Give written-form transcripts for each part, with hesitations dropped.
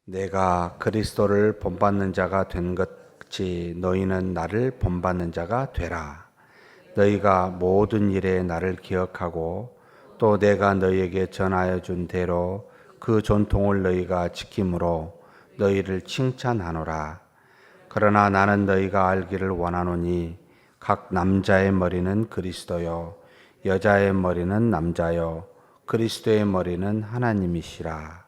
내가 그리스도를 본받는 자가 된 것 같이 너희는 나를 본받는 자가 되라. 너희가 모든 일에 나를 기억하고 또 내가 너희에게 전하여 준 대로 그 전통을 너희가 지킴으로 너희를 칭찬하노라. 그러나 나는 너희가 알기를 원하노니 각 남자의 머리는 그리스도요 여자의 머리는 남자요 그리스도의 머리는 하나님이시라.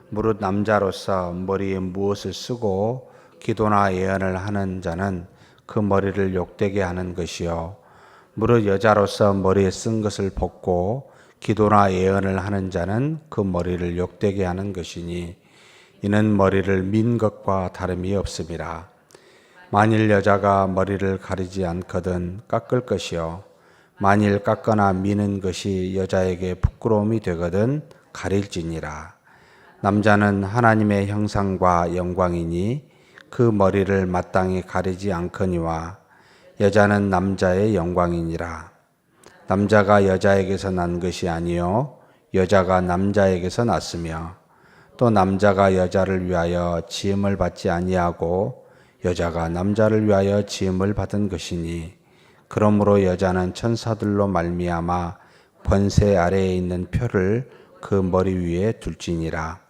무릇 남자로서 머리에 무엇을 쓰고 기도나 예언을 하는 자는 그 머리를 욕되게 하는 것이요 무릇 여자로서 머리에 쓴 것을 벗고 기도나 예언을 하는 자는 그 머리를 욕되게 하는 것이니 이는 머리를 민 것과 다름이 없음이라. 만일 여자가 머리를 가리지 않거든 깎을 것이요 만일 깎거나 미는 것이 여자에게 부끄러움이 되거든 가릴지니라. 남자는 하나님의 형상과 영광이니 그 머리를 마땅히 가리지 않거니와 여자는 남자의 영광이니라. 남자가 여자에게서 난 것이 아니요 여자가 남자에게서 났으며 또 남자가 여자를 위하여 지음을 받지 아니하고 여자가 남자를 위하여 지음을 받은 것이니 그러므로 여자는 천사들로 말미암아 권세 아래에 있는 표를 그 머리 위에 둘지니라.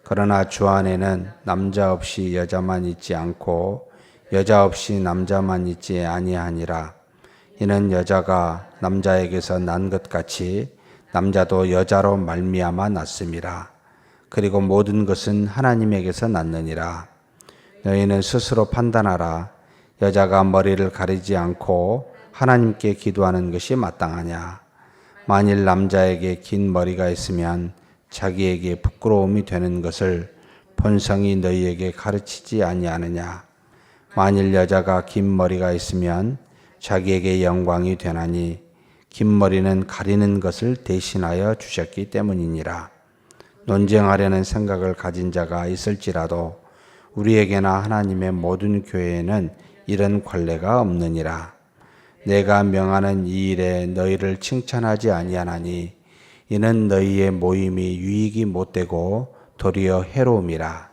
그러나 주 안에는 남자 없이 여자만 있지 않고 여자 없이 남자만 있지 아니하니라. 이는 여자가 남자에게서 난 것 같이 남자도 여자로 말미암아 났음이라. 그리고 모든 것은 하나님에게서 났느니라. 너희는 스스로 판단하라. 여자가 머리를 가리지 않고 하나님께 기도하는 것이 마땅하냐. 만일 남자에게 긴 머리가 있으면 자기에게 부끄러움이 되는 것을 본성이 너희에게 가르치지 아니하느냐. 만일 여자가 긴 머리가 있으면 자기에게 영광이 되나니 긴 머리는 가리는 것을 대신하여 주셨기 때문이니라. 논쟁하려는 생각을 가진 자가 있을지라도 우리에게나 하나님의 모든 교회에는 이런 관례가 없느니라. 내가 명하는 이 일에 너희를 칭찬하지 아니하나니 이는 너희의 모임이 유익이 못되고 도리어 해로움이라.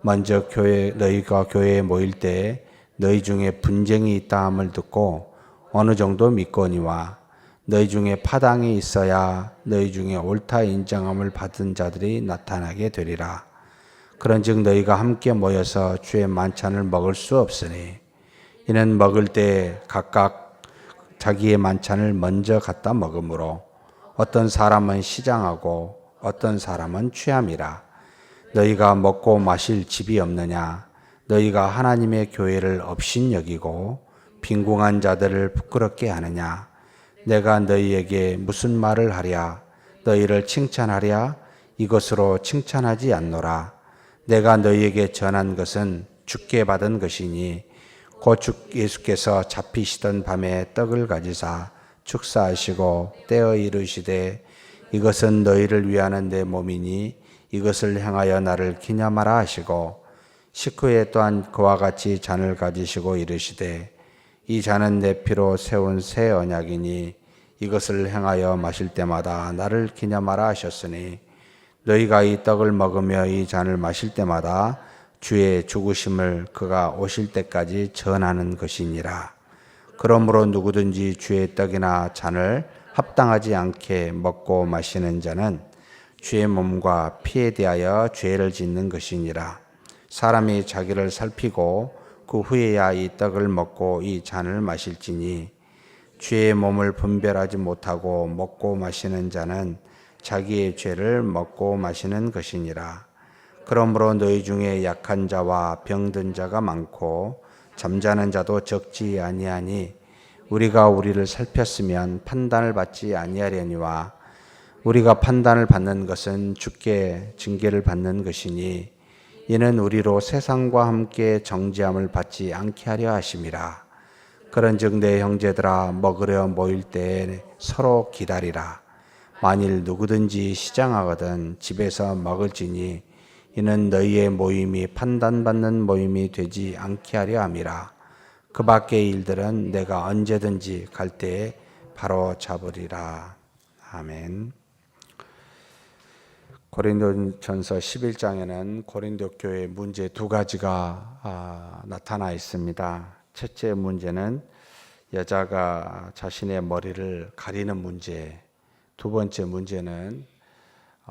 먼저 너희가 교회에 모일 때 너희 중에 분쟁이 있다 함을 듣고 어느 정도 믿거니와 너희 중에 파당이 있어야 너희 중에 옳다 인정함을 받은 자들이 나타나게 되리라. 그런즉 너희가 함께 모여서 주의 만찬을 먹을 수 없으니 이는 먹을 때 각각 자기의 만찬을 먼저 갖다 먹으므로 어떤 사람은 시장하고 어떤 사람은 취함이라. 너희가 먹고 마실 집이 없느냐. 너희가 하나님의 교회를 업신여기고 빈궁한 자들을 부끄럽게 하느냐. 내가 너희에게 무슨 말을 하랴. 너희를 칭찬하랴. 이것으로 칭찬하지 않노라. 내가 너희에게 전한 것은 주께 받은 것이니 곧 주 예수께서 잡히시던 밤에 떡을 가지사 축사하시고 떼어 이르시되 이것은 너희를 위하는 내 몸이니 이것을 행하여 나를 기념하라 하시고 식후에 또한 그와 같이 잔을 가지시고 이르시되 이 잔은 내 피로 세운 새 언약이니 이것을 행하여 마실 때마다 나를 기념하라 하셨으니 너희가 이 떡을 먹으며 이 잔을 마실 때마다 주의 죽으심을 그가 오실 때까지 전하는 것이니라. 그러므로 누구든지 주의 떡이나 잔을 합당하지 않게 먹고 마시는 자는 주의 몸과 피에 대하여 죄를 짓는 것이니라. 사람이 자기를 살피고 그 후에야 이 떡을 먹고 이 잔을 마실지니 주의 몸을 분별하지 못하고 먹고 마시는 자는 자기의 죄를 먹고 마시는 것이니라. 그러므로 너희 중에 약한 자와 병든 자가 많고 잠자는 자도 적지 아니하니 우리가 우리를 살폈으면 판단을 받지 아니하려니와 우리가 판단을 받는 것은 주께 징계를 받는 것이니 이는 우리로 세상과 함께 정죄함을 받지 않게 하려 하심이라. 그런즉 내 형제들아 먹으려 모일 때 서로 기다리라. 만일 누구든지 시장하거든 집에서 먹을지니 이는 너희의 모임이 판단받는 모임이 되지 않게 하려 함이라. 그 밖의 일들은 내가 언제든지 갈 때에 바로 잡으리라. 아멘. 고린도전서 11장에는 고린도 교회의 문제 두 가지가 나타나 있습니다. 첫째 문제는 여자가 자신의 머리를 가리는 문제, 두 번째 문제는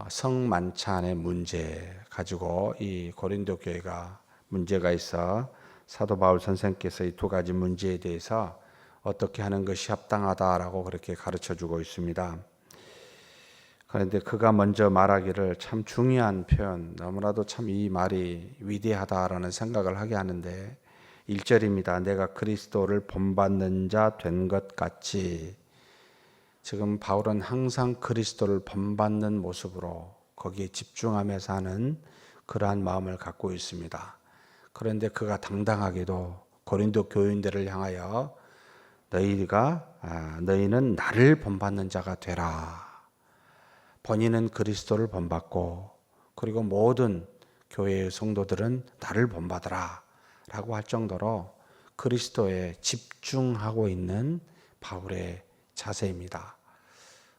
성만찬의 문제 가지고 이 고린도 교회가 문제가 있어 사도 바울 선생께서 이 두 가지 문제에 대해서 어떻게 하는 것이 합당하다라고 그렇게 가르쳐 주고 있습니다. 그런데 그가 먼저 말하기를 참 중요한 표현, 너무나도 참 이 말이 위대하다라는 생각을 하게 하는데 1절입니다. 내가 그리스도를 본받는 자 된 것 같이. 지금 바울은 항상 그리스도를 본받는 모습으로 거기에 집중하면서 하는 그러한 마음을 갖고 있습니다. 그런데 그가 당당하게도 고린도 교인들을 향하여 너희는 나를 본받는 자가 되라. 본인은 그리스도를 본받고 그리고 모든 교회의 성도들은 나를 본받으라 라고 할 정도로 그리스도에 집중하고 있는 바울의 자세입니다.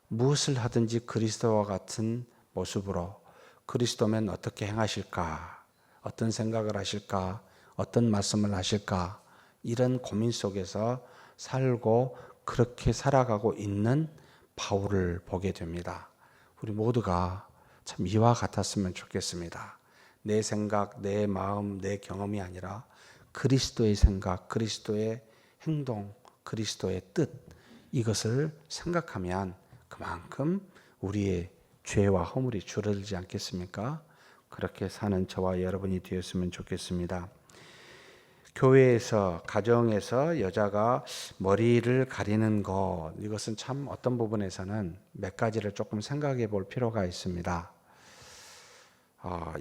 무엇을 하든지 그리스도와 같은 모습으로 그리스도면 어떻게 행하실까? 어떤 생각을 하실까? 어떤 말씀을 하실까? 이런 고민 속에서 살고 그렇게 살아가고 있는 바울을 보게 됩니다. 우리 모두가 참 이와 같았으면 좋겠습니다. 내 생각, 내 마음, 내 경험이 아니라 그리스도의 생각, 그리스도의 행동, 그리스도의 뜻, 이것을 생각하면 그만큼 우리의 죄와 허물이 줄어들지 않겠습니까? 그렇게 사는 저와 여러분이 되었으면 좋겠습니다. 교회에서, 가정에서 여자가 머리를 가리는 것, 이것은 참 어떤 부분에서는 몇 가지를 조금 생각해 볼 필요가 있습니다.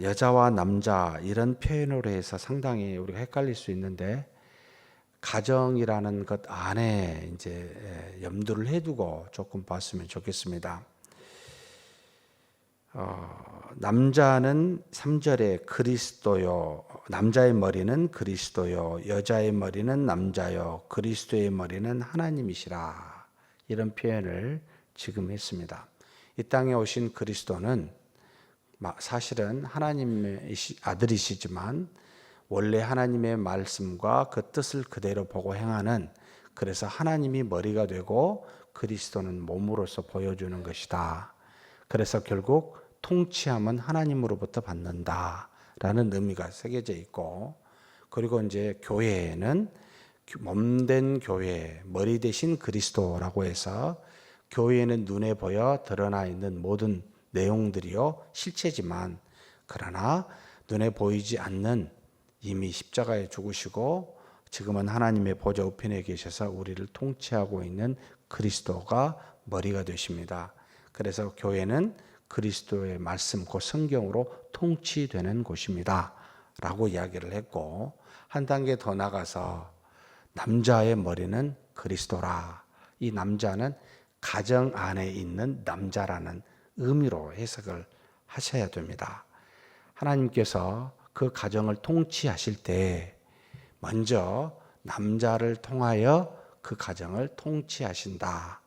여자와 남자 이런 표현으로 해서 상당히 우리가 헷갈릴 수 있는데, 가정이라는 것 안에 이제 염두를 해두고 조금 봤으면 좋겠습니다. 남자는 3절에 그리스도요, 남자의 머리는 그리스도요, 여자의 머리는 남자요, 그리스도의 머리는 하나님이시라, 이런 표현을 지금 했습니다. 이 땅에 오신 그리스도는 사실은 하나님의 아들이시지만 원래 하나님의 말씀과 그 뜻을 그대로 보고 행하는, 그래서 하나님이 머리가 되고 그리스도는 몸으로서 보여주는 것이다. 그래서 결국 통치함은 하나님으로부터 받는다라는 의미가 새겨져 있고, 그리고 이제 교회에는 몸된 교회, 머리 대신 그리스도라고 해서 교회에는 눈에 보여 드러나 있는 모든 내용들이요 실체지만, 그러나 눈에 보이지 않는 이미 십자가에 죽으시고 지금은 하나님의 보좌 우편에 계셔서 우리를 통치하고 있는 그리스도가 머리가 되십니다. 그래서 교회는 그리스도의 말씀, 그 성경으로 통치되는 곳입니다 라고 이야기를 했고, 한 단계 더 나가서 남자의 머리는 그리스도라, 이 남자는 가정 안에 있는 남자라는 의미로 해석을 하셔야 됩니다. 하나님께서 그 가정을 통치하실 때 먼저 남자를 통하여 그 가정을 통치하신다.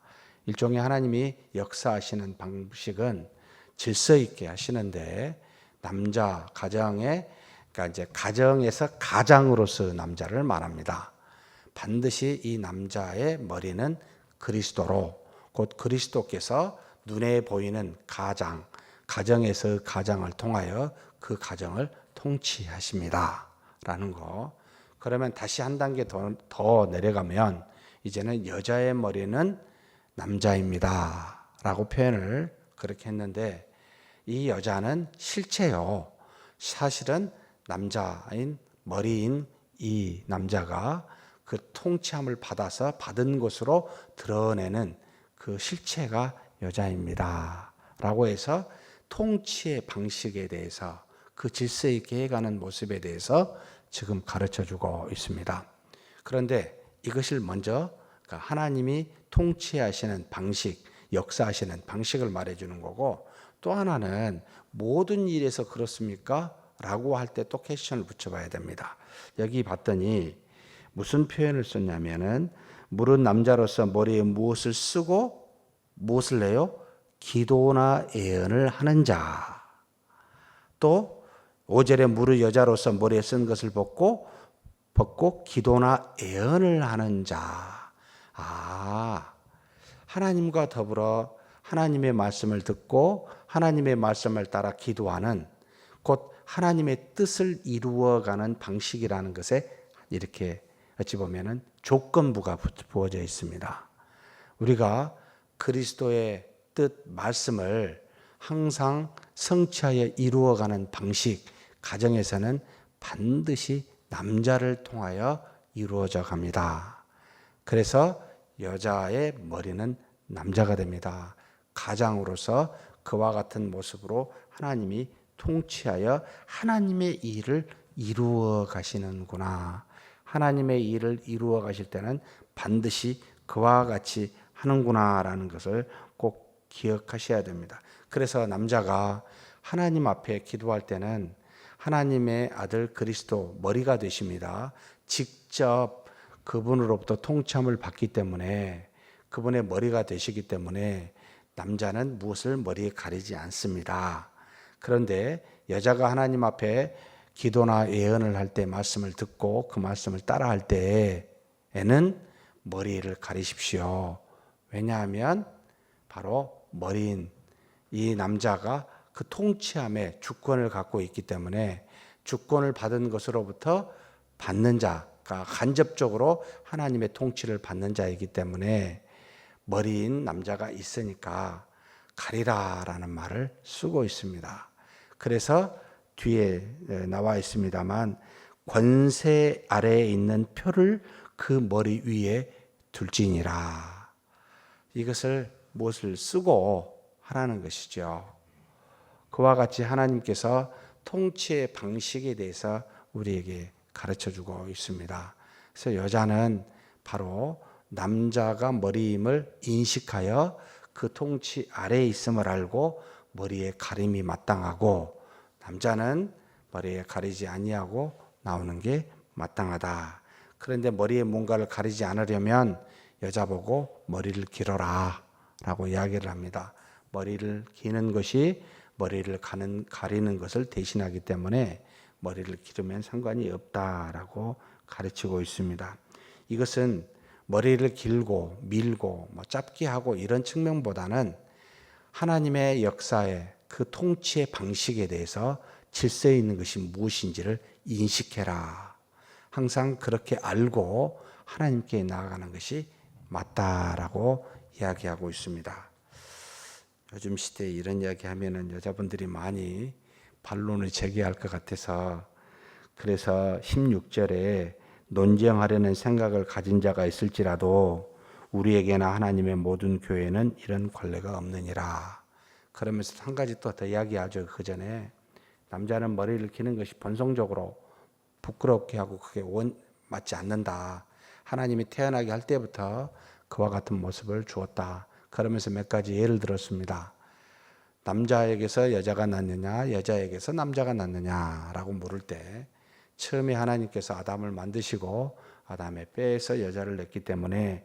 일종의 하나님이 역사하시는 방식은 질서 있게 하시는데, 남자 가정에, 그러니까 이제 가정에서 가장으로서 남자를 말합니다. 반드시 이 남자의 머리는 그리스도로, 곧 그리스도께서 눈에 보이는 가장, 가정에서 가장을 통하여 그 가정을 통치하십니다 라는 거. 그러면 다시 한 단계 더 내려가면 이제는 여자의 머리는 남자입니다 라고 표현을 그렇게 했는데, 이 여자는 실체요, 사실은 남자인 머리인 이 남자가 그 통치함을 받아서 받은 것으로 드러내는 그 실체가 여자입니다 라고 해서 통치의 방식에 대해서, 그 질서 있게 해가는 모습에 대해서 지금 가르쳐주고 있습니다. 그런데 이것을 먼저 하나님이 통치하시는 방식, 역사하시는 방식을 말해주는 거고, 또 하나는 모든 일에서 그렇습니까? 라고 할 때 또 퀘스천을 붙여봐야 됩니다. 여기 봤더니 무슨 표현을 썼냐면은, 물은 남자로서 머리에 무엇을 쓰고 무엇을 해요? 기도나 예언을 하는 자. 또 5절에 무릇 여자로서 머리에 쓴 것을 벗고 기도나 애언을 하는 자. 하나님과 더불어 하나님의 말씀을 듣고 하나님의 말씀을 따라 기도하는, 곧 하나님의 뜻을 이루어가는 방식이라는 것에 이렇게 어찌 보면은 조건부가 부어져 있습니다. 우리가 그리스도의 뜻, 말씀을 항상 성취하여 이루어가는 방식, 가정에서는 반드시 남자를 통하여 이루어져 갑니다. 그래서 여자의 머리는 남자가 됩니다. 가장으로서 그와 같은 모습으로 하나님이 통치하여 하나님의 일을 이루어 가시는구나. 하나님의 일을 이루어 가실 때는 반드시 그와 같이 하는구나라는 것을 꼭 기억하셔야 됩니다. 그래서 남자가 하나님 앞에 기도할 때는 하나님의 아들 그리스도 머리가 되십니다. 직접 그분으로부터 통참을 받기 때문에, 그분의 머리가 되시기 때문에 남자는 무엇을 머리에 가리지 않습니다. 그런데 여자가 하나님 앞에 기도나 예언을 할 때, 말씀을 듣고 그 말씀을 따라 할 때에는 머리를 가리십시오. 왜냐하면 바로 머리인 이 남자가 그 통치함의 주권을 갖고 있기 때문에, 주권을 받은 것으로부터 받는 자가 간접적으로 하나님의 통치를 받는 자이기 때문에 머리인 남자가 있으니까 가리라라는 말을 쓰고 있습니다. 그래서 뒤에 나와 있습니다만, 권세 아래에 있는 표를 그 머리 위에 둘지니라. 이것을 무엇을 쓰고 하라는 것이죠. 그와 같이 하나님께서 통치의 방식에 대해서 우리에게 가르쳐주고 있습니다. 그래서 여자는 바로 남자가 머리임을 인식하여 그 통치 아래에 있음을 알고 머리에 가림이 마땅하고, 남자는 머리에 가리지 아니하고 나오는 게 마땅하다. 그런데 머리에 뭔가를 가리지 않으려면 여자 보고 머리를 길어라 라고 이야기를 합니다. 머리를 기는 것이 머리를 가리는 것을 대신하기 때문에 머리를 기르면 상관이 없다라고 가르치고 있습니다. 이것은 머리를 길고 밀고 짧게 하고 이런 측면보다는 하나님의 역사에, 그 통치의 방식에 대해서 질서에 있는 것이 무엇인지를 인식해라. 항상 그렇게 알고 하나님께 나아가는 것이 맞다라고 이야기하고 있습니다. 요즘 시대에 이런 이야기 하면은 여자분들이 많이 반론을 제기할 것 같아서, 그래서 16절에 논쟁하려는 생각을 가진 자가 있을지라도 우리에게나 하나님의 모든 교회는 이런 관례가 없느니라. 그러면서 한 가지 또 더 이야기하죠. 그 전에 남자는 머리를 기는 것이 본성적으로 부끄럽게 하고 그게 맞지 않는다. 하나님이 태어나게 할 때부터 그와 같은 모습을 주었다. 그러면서 몇 가지 예를 들었습니다. 남자에게서 여자가 낳느냐, 여자에게서 남자가 낳느냐라고 물을 때, 처음에 하나님께서 아담을 만드시고 아담의 뼈에서 여자를 냈기 때문에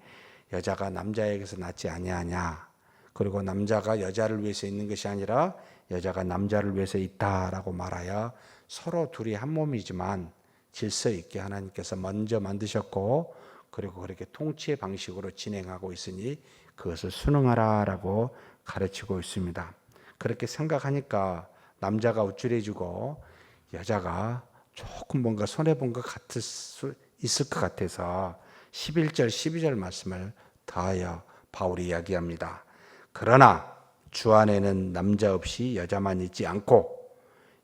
여자가 남자에게서 낳지 아니하냐, 그리고 남자가 여자를 위해서 있는 것이 아니라 여자가 남자를 위해서 있다라고 말하여 서로 둘이 한 몸이지만 질서 있게 하나님께서 먼저 만드셨고, 그리고 그렇게 통치의 방식으로 진행하고 있으니 그것을 순응하라라고 가르치고 있습니다. 그렇게 생각하니까 남자가 우쭐해지고 여자가 조금 뭔가 손해본 것 같을 수 있을 것 같아서 11절 12절 말씀을 더하여 바울이 이야기합니다. 그러나 주 안에는 남자 없이 여자만 있지 않고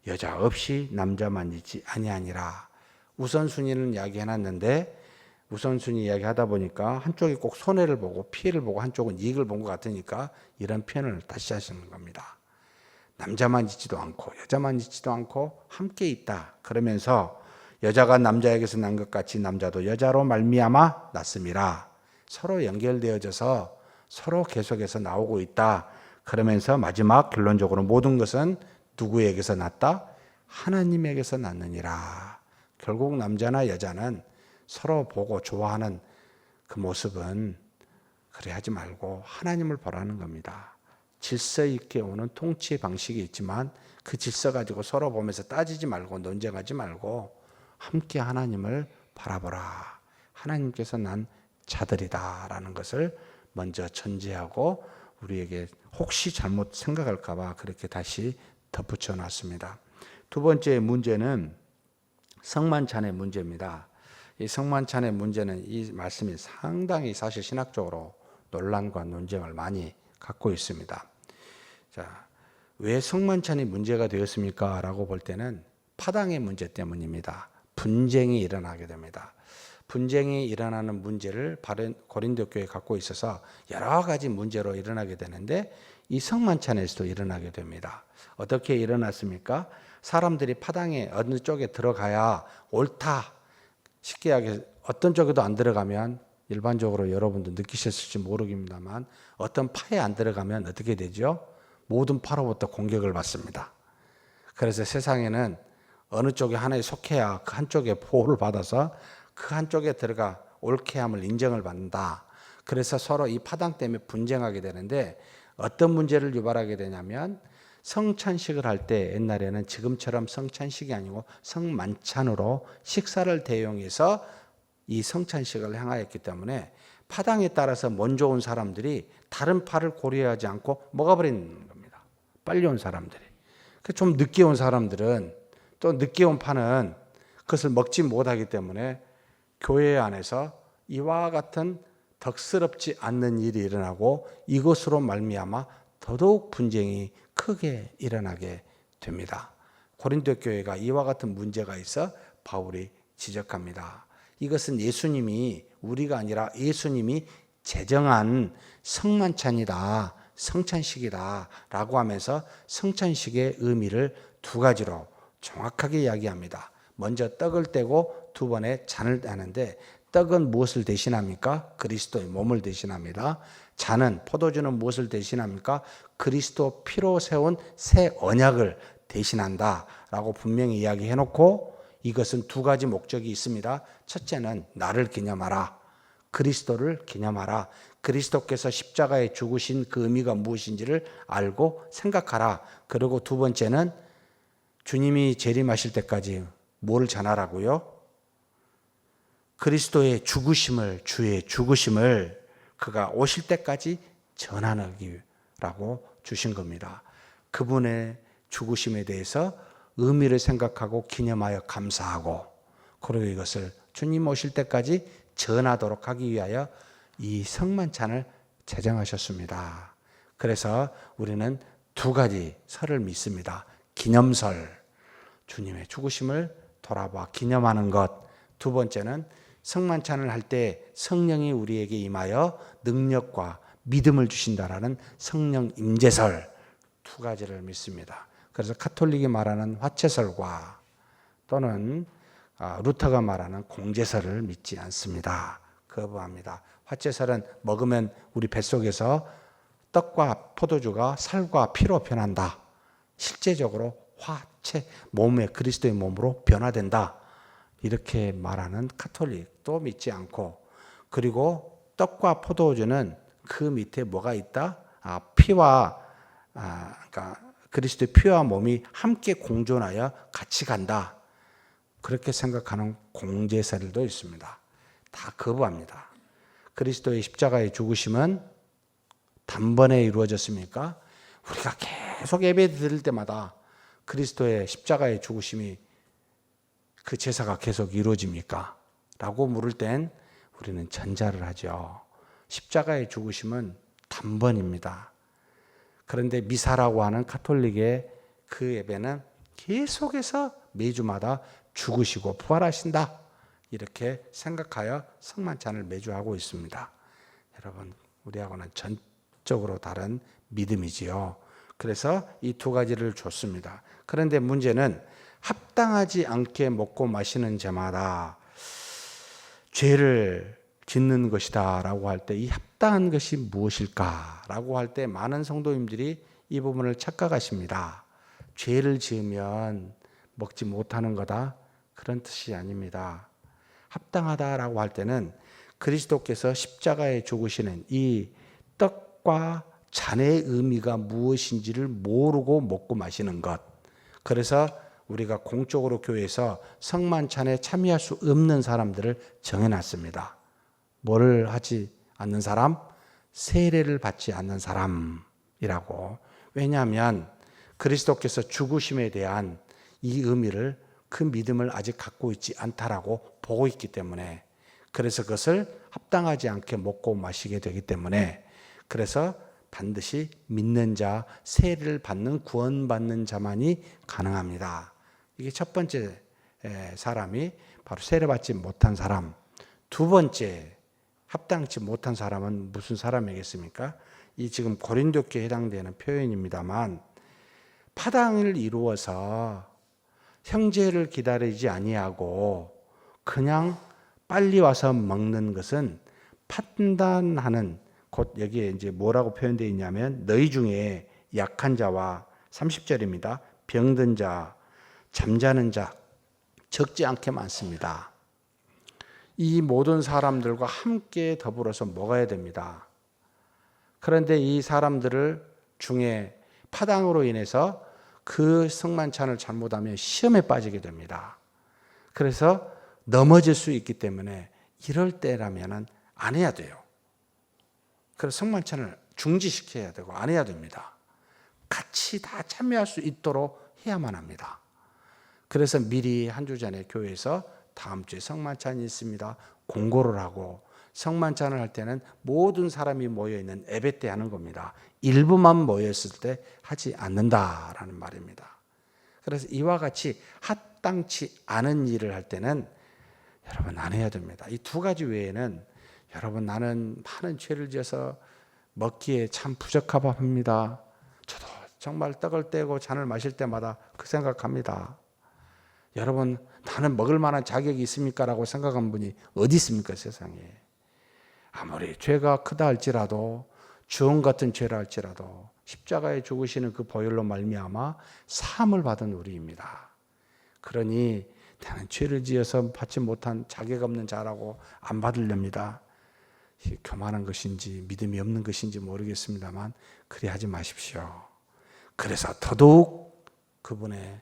여자 없이 남자만 있지 아니하니라. 우선순위는 이야기해놨는데, 우선순위 이야기하다 보니까 한쪽이 꼭 손해를 보고 피해를 보고 한쪽은 이익을 본 것 같으니까 이런 표현을 다시 하시는 겁니다. 남자만 있지도 않고 여자만 있지도 않고 함께 있다. 그러면서 여자가 남자에게서 난 것 같이 남자도 여자로 말미암아 났음이라. 서로 연결되어져서 서로 계속해서 나오고 있다. 그러면서 마지막 결론적으로 모든 것은 누구에게서 났다? 하나님에게서 났느니라. 결국 남자나 여자는 서로 보고 좋아하는 그 모습은 그래 하지 말고 하나님을 보라는 겁니다. 질서 있게 오는 통치 방식이 있지만 그 질서 가지고 서로 보면서 따지지 말고 논쟁하지 말고 함께 하나님을 바라보라. 하나님께서 난 자들이다라는 것을 먼저 전제하고 우리에게 혹시 잘못 생각할까 봐 그렇게 다시 덧붙여 놨습니다. 두 번째 문제는 성만찬의 문제입니다. 이 성만찬의 문제는 이 말씀이 상당히 사실 신학적으로 논란과 논쟁을 많이 갖고 있습니다. 자, 왜 성만찬이 문제가 되었습니까? 라고 볼 때는 파당의 문제 때문입니다. 분쟁이 일어나게 됩니다. 분쟁이 일어나는 문제를 고린도 교회에 갖고 있어서 여러 가지 문제로 일어나게 되는데 이 성만찬에서도 일어나게 됩니다. 어떻게 일어났습니까? 사람들이 파당에 어느 쪽에 들어가야 옳다. 쉽게 하게 어떤 쪽에도 안 들어가면 일반적으로 여러분도 느끼셨을지 모르겠습니다만 어떤 파에 안 들어가면 어떻게 되죠? 모든 파로부터 공격을 받습니다. 그래서 세상에는 어느 쪽에 하나에 속해야 그 한쪽에 보호를 받아서 그 한쪽에 들어가 옳게 함을 인정을 받는다. 그래서 서로 이 파당 때문에 분쟁하게 되는데 어떤 문제를 유발하게 되냐면 성찬식을 할 때 옛날에는 지금처럼 성찬식이 아니고 성만찬으로 식사를 대용해서 이 성찬식을 행하였기 때문에 파당에 따라서 먼저 온 사람들이 다른 파를 고려하지 않고 먹어버리는 겁니다. 빨리 온 사람들이. 좀 늦게 온 사람들은 또 늦게 온 파는 그것을 먹지 못하기 때문에 교회 안에서 이와 같은 덕스럽지 않는 일이 일어나고 이것으로 말미암아 더더욱 분쟁이 크게 일어나게 됩니다. 고린도 교회가 이와 같은 문제가 있어 바울이 지적합니다. 이것은 예수님이 우리가 아니라 예수님이 제정한 성만찬이다, 성찬식이다 라고 하면서 성찬식의 의미를 두 가지로 정확하게 이야기합니다. 먼저 떡을 떼고 두 번에 잔을 따는데 떡은 무엇을 대신합니까? 그리스도의 몸을 대신합니다. 잔은 포도주는 무엇을 대신합니까? 그리스도 피로 세운 새 언약을 대신한다 라고 분명히 이야기해 놓고 이것은 두 가지 목적이 있습니다. 첫째는 나를 기념하라. 그리스도를 기념하라. 그리스도께서 십자가에 죽으신 그 의미가 무엇인지를 알고 생각하라. 그리고 두 번째는 주님이 재림하실 때까지 뭘 전하라고요? 그리스도의 죽으심을, 주의 죽으심을 그가 오실 때까지 전하기라고 주신 겁니다. 그분의 죽으심에 대해서 의미를 생각하고 기념하여 감사하고 그리고 이것을 주님 오실 때까지 전하도록 하기 위하여 이 성만찬을 제정하셨습니다. 그래서 우리는 두 가지 설을 믿습니다. 기념설, 주님의 죽으심을 돌아봐 기념하는 것. 두 번째는 성만찬을 할 때 성령이 우리에게 임하여 능력과 믿음을 주신다라는 성령 임재설 두 가지를 믿습니다. 그래서 가톨릭이 말하는 화채설과 또는 루터가 말하는 공제설을 믿지 않습니다. 거부합니다. 화채설은 먹으면 우리 뱃속에서 떡과 포도주가 살과 피로 변한다. 실제적으로 화채, 몸의 그리스도의 몸으로 변화된다. 이렇게 말하는 가톨릭도 믿지 않고 그리고 떡과 포도주는 그 밑에 뭐가 있다? 피와 그러니까 그리스도의 피와 몸이 함께 공존하여 같이 간다. 그렇게 생각하는 공제설도 있습니다. 다 거부합니다. 그리스도의 십자가의 죽으심은 단번에 이루어졌습니까? 우리가 계속 예배 드릴 때마다 그리스도의 십자가의 죽으심이 그 제사가 계속 이루어집니까? 라고 물을 땐 우리는 전자를 하죠. 십자가의 죽으심은 단번입니다. 그런데 미사라고 하는 가톨릭의 그 예배는 계속해서 매주마다 죽으시고 부활하신다. 이렇게 생각하여 성만찬을 매주 하고 있습니다. 여러분, 우리하고는 전적으로 다른 믿음이지요. 그래서 이 두 가지를 줬습니다. 그런데 문제는 합당하지 않게 먹고 마시는 자마다 죄를 짓는 것이다 라고 할 때 이 합당한 것이 무엇일까 라고 할 때 많은 성도님들이 이 부분을 착각하십니다. 죄를 지으면 먹지 못하는 거다 그런 뜻이 아닙니다. 합당하다라고 할 때는 그리스도께서 십자가에 죽으시는 이 떡과 잔의 의미가 무엇인지를 모르고 먹고 마시는 것. 그래서 우리가 공적으로 교회에서 성만찬에 참여할 수 없는 사람들을 정해놨습니다. 뭐를 하지 않는 사람? 세례를 받지 않는 사람이라고. 왜냐하면 그리스도께서 죽으심에 대한 이 의미를, 그 믿음을 아직 갖고 있지 않다라고 보고 있기 때문에, 그래서 그것을 합당하지 않게 먹고 마시게 되기 때문에, 그래서 반드시 믿는 자, 세례를 받는, 구원받는 자만이 가능합니다. 이게 첫 번째 사람이 바로 세례받지 못한 사람. 두 번째 합당치 못한 사람은 무슨 사람이겠습니까? 이 지금 고린도교에 해당되는 표현입니다만, 파당을 이루어서 형제를 기다리지 아니하고 그냥 빨리 와서 먹는 것은 판단하는, 곧 여기에 이제 뭐라고 표현되어 있냐면, 너희 중에 약한 자와 30절입니다. 병든 자, 잠자는 자 적지 않게 많습니다. 이 모든 사람들과 함께 더불어서 먹어야 됩니다. 그런데 이 사람들을 중에 파당으로 인해서 그 성만찬을 잘못하면 시험에 빠지게 됩니다. 그래서 넘어질 수 있기 때문에 이럴 때라면 안 해야 돼요. 그래서 성만찬을 중지시켜야 되고 안 해야 됩니다. 같이 다 참여할 수 있도록 해야만 합니다. 그래서 미리 한 주 전에 교회에서 다음 주에 성만찬이 있습니다 공고를 하고, 성만찬을 할 때는 모든 사람이 모여있는 예배 때 하는 겁니다. 일부만 모였을 때 하지 않는다라는 말입니다. 그래서 이와 같이 합당치 않은 일을 할 때는 여러분 안 해야 됩니다. 이 두 가지 외에는, 여러분 나는 많은 죄를 지어서 먹기에 참 부적합합니다. 저도 정말 떡을 떼고 잔을 마실 때마다 그 생각합니다. 여러분 나는 먹을 만한 자격이 있습니까? 라고 생각한 분이 어디 있습니까? 세상에. 아무리 죄가 크다 할지라도, 주홍 같은 죄라 할지라도 십자가에 죽으시는 그 보혈로 말미암아 사함을 받은 우리입니다. 그러니 나는 죄를 지어서 받지 못한 자격 없는 자라고 안 받으렵니다. 교만한 것인지 믿음이 없는 것인지 모르겠습니다만 그리 하지 마십시오. 그래서 더더욱 그분의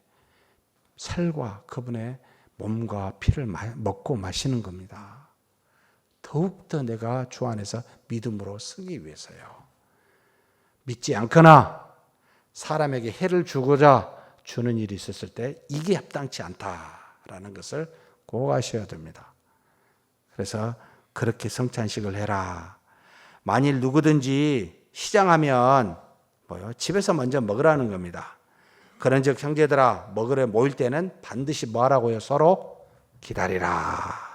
살과 그분의 몸과 피를 먹고 마시는 겁니다. 더욱더 내가 주 안에서 믿음으로 서기 위해서요. 믿지 않거나 사람에게 해를 주고자 주는 일이 있었을 때 이게 합당치 않다라는 것을 꼭 아셔야 됩니다. 그래서 그렇게 성찬식을 해라. 만일 누구든지 시장하면 집에서 먼저 먹으라는 겁니다. 그런즉 형제들아, 먹으러 모일 때는 반드시 뭐 하라고요? 서로 기다리라.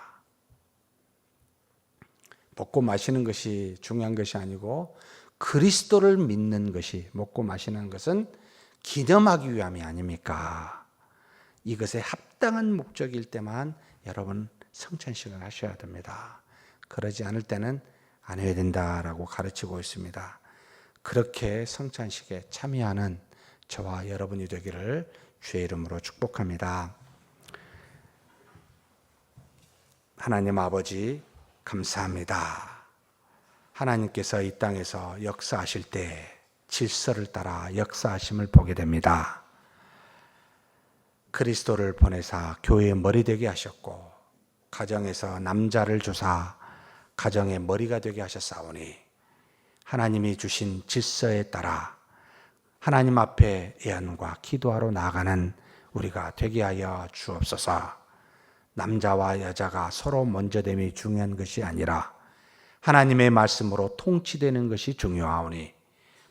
먹고 마시는 것이 중요한 것이 아니고, 그리스도를 믿는 것이, 먹고 마시는 것은 기념하기 위함이 아닙니까? 이것에 합당한 목적일 때만 여러분 성찬식을 하셔야 됩니다. 그러지 않을 때는 안 해야 된다라고 가르치고 있습니다. 그렇게 성찬식에 참여하는 저와 여러분이 되기를 주의 이름으로 축복합니다. 하나님 아버지 감사합니다. 하나님께서 이 땅에서 역사하실 때 질서를 따라 역사하심을 보게 됩니다. 그리스도를 보내사 교회의 머리 되게 하셨고, 가정에서 남자를 주사 가정의 머리가 되게 하셨사오니, 하나님이 주신 질서에 따라 하나님 앞에 애안과 기도하러 나아가는 우리가 되게 하여 주옵소서. 남자와 여자가 서로 먼저됨이 중요한 것이 아니라 하나님의 말씀으로 통치되는 것이 중요하오니,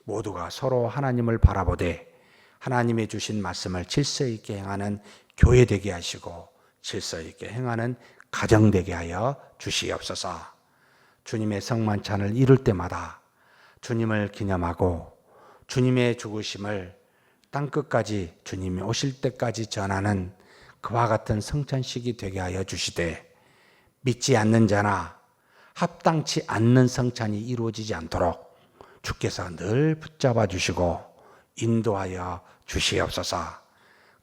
모두가 서로 하나님을 바라보되 하나님이 주신 말씀을 질서 있게 행하는 교회 되게 하시고, 질서 있게 행하는 가정 되게 하여 주시옵소서. 주님의 성만찬을 이룰 때마다 주님을 기념하고 주님의 죽으심을 땅끝까지, 주님이 오실 때까지 전하는 그와 같은 성찬식이 되게 하여 주시되, 믿지 않는 자나 합당치 않는 성찬이 이루어지지 않도록 주께서 늘 붙잡아 주시고 인도하여 주시옵소서.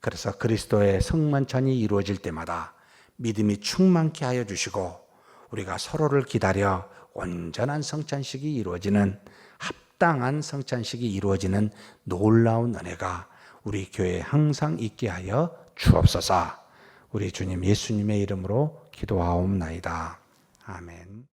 그래서 그리스도의 성만찬이 이루어질 때마다 믿음이 충만케 하여 주시고, 우리가 서로를 기다려 온전한 성찬식이 이루어지는 합당한 성찬식이 이루어지는 놀라운 은혜가 우리 교회에 항상 있게 하여 주옵소서. 우리 주님 예수님의 이름으로 기도하옵나이다. 아멘.